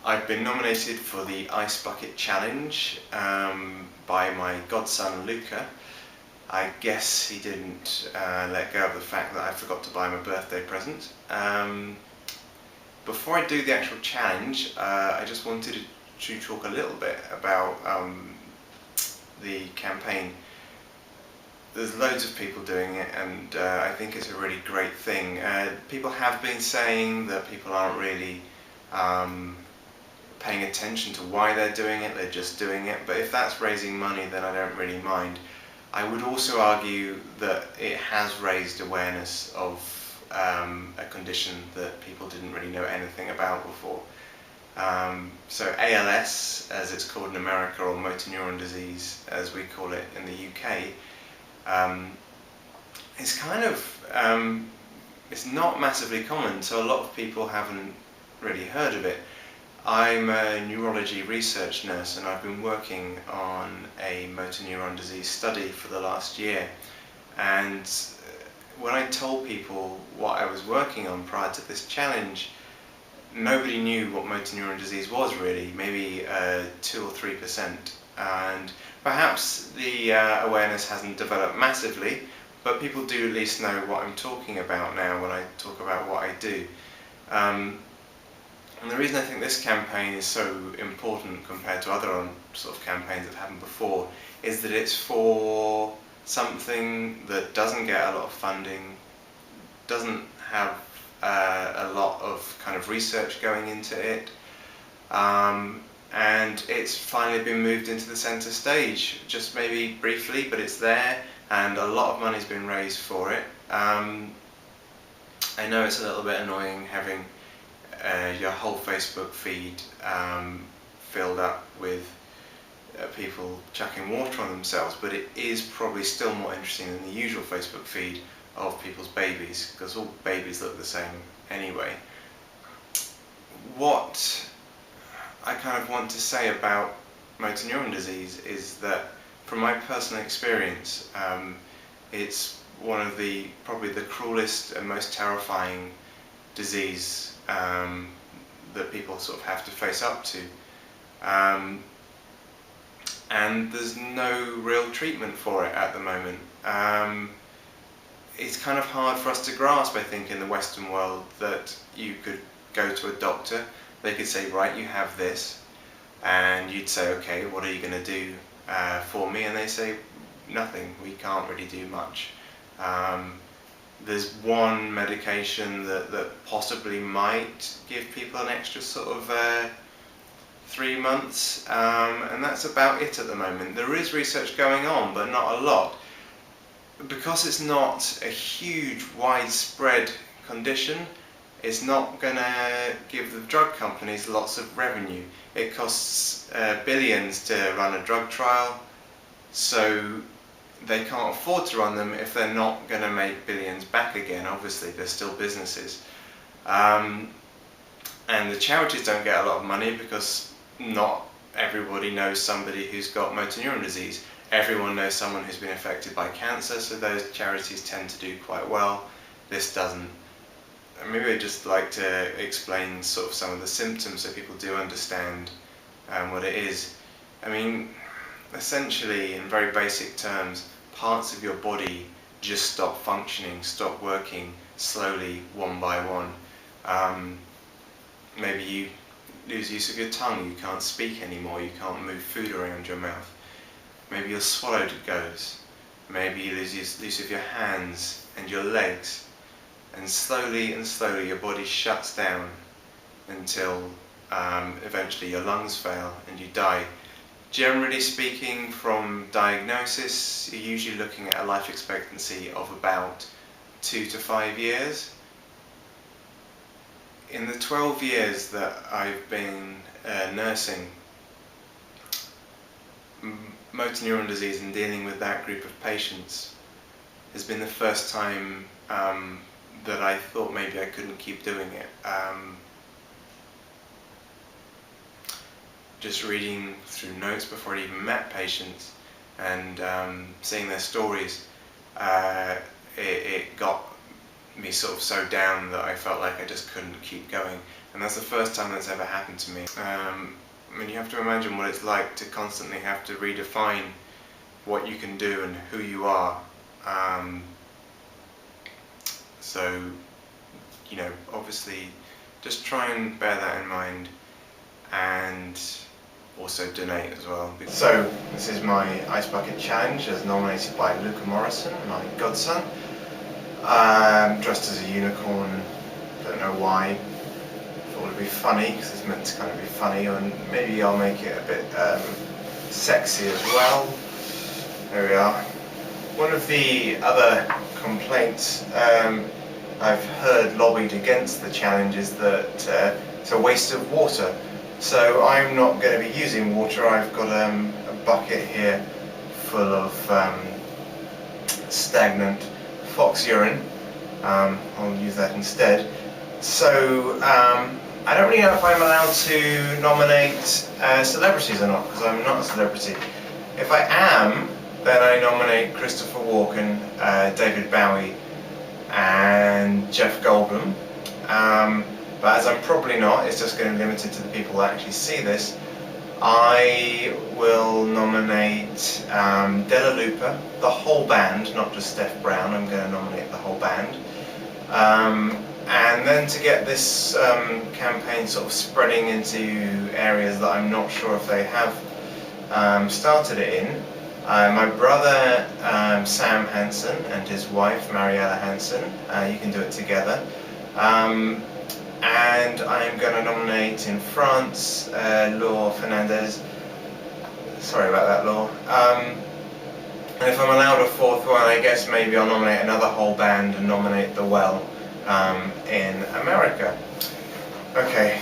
I've been nominated for the Ice Bucket Challenge by my godson Luca. I guess he didn't let go of the fact that I forgot to buy him a birthday present. Before I do the actual challenge, I just wanted to talk a little bit about the campaign. There's loads of people doing it, and I think it's a really great thing. People have been saying that people aren't really paying attention to why they're doing it, they're just doing it, but if that's raising money, then I don't really mind. I would also argue that it has raised awareness of a condition that people didn't really know anything about before. So ALS, as it's called in America, or motor neuron disease as we call it in the UK, it's kind of, it's not massively common, so a lot of people haven't really heard of it. I'm a neurology research nurse, and I've been working on a motor neuron disease study for the last year, and when I told people what I was working on prior to this challenge, nobody knew what motor neuron disease was really, maybe 2 or 3%, and perhaps the awareness hasn't developed massively, but people do at least know what I'm talking about now when I talk about what I do. And the reason I think this campaign is so important compared to other sort of campaigns that have happened before is that it's for something that doesn't get a lot of funding, doesn't have a lot of kind of research going into it, and it's finally been moved into the centre stage, just maybe briefly, but it's there, and a lot of money's been raised for it. I know it's a little bit annoying having your whole Facebook feed filled up with people chucking water on themselves, but it is probably still more interesting than the usual Facebook feed of people's babies, because all babies look the same anyway. What I kind of want to say about motor neuron disease is that, from my personal experience, it's one of probably the cruelest and most terrifying disease that people sort of have to face up to, and there's no real treatment for it at the moment. It's kind of hard for us to grasp, I think, in the Western world, that you could go to a doctor, they could say, right, you have this, and you'd say, okay, what are you going to do for me? And they say, nothing, we can't really do much. There's one medication that possibly might give people an extra sort of 3 months, and that's about it at the moment. There is research going on, but not a lot. Because it's not a huge, widespread condition, it's not going to give the drug companies lots of revenue. It costs billions to run a drug trial, so they can't afford to run them if they're not going to make billions back again. Obviously, they're still businesses. And the charities don't get a lot of money because not everybody knows somebody who's got motor neuron disease. Everyone knows someone who's been affected by cancer, so those charities tend to do quite well. This doesn't. Maybe I'd just like to explain sort of some of the symptoms so people do understand what it is. I mean, essentially, in very basic terms, parts of your body just stop functioning, stop working slowly, one by one. Maybe you lose use of your tongue, you can't speak anymore, you can't move food around your mouth. Maybe your swallow goes. Maybe you lose use of your hands and your legs. And slowly your body shuts down until eventually your lungs fail and you die. Generally speaking, from diagnosis, you're usually looking at a life expectancy of about 2 to 5 years. In the 12 years that I've been nursing motor neuron disease and dealing with that group of patients has been the first time that I thought maybe I couldn't keep doing it. Just reading through notes before I even met patients and seeing their stories, it got me sort of so down that I felt like I just couldn't keep going. and that's the first time that's ever happened to me. I mean, you have to imagine what it's like to constantly have to redefine what you can do and who you are. So, you know, obviously just try and bear that in mind, and also donate as well. So this is my Ice Bucket Challenge as nominated by Luca Morrison, my godson. Dressed as a unicorn, don't know why. Thought it'd be funny because it's meant to kind of be funny, and maybe I'll make it a bit sexy as well. There we are. One of the other complaints I've heard lobbied against the challenge is that it's a waste of water. So I'm not going to be using water. I've got a bucket here full of stagnant fox urine. I'll use that instead. So I don't really know if I'm allowed to nominate celebrities or not, because I'm not a celebrity. If I am, then I nominate Christopher Walken, David Bowie and Jeff Goldblum. But as I'm probably not, it's just going to be limited to the people that actually see this, I will nominate Della Lupa, the whole band, not just Steph Brown. I'm going to nominate the whole band. And then to get this campaign sort of spreading into areas that I'm not sure if they have started it in, my brother Sam Hansen and his wife Mariella Hansen, you can do it together. And I'm going to nominate in France Laure Fernandez. Sorry about that, Laure. And if I'm allowed a fourth one, I guess maybe I'll nominate another whole band and nominate The Well in America. Okay.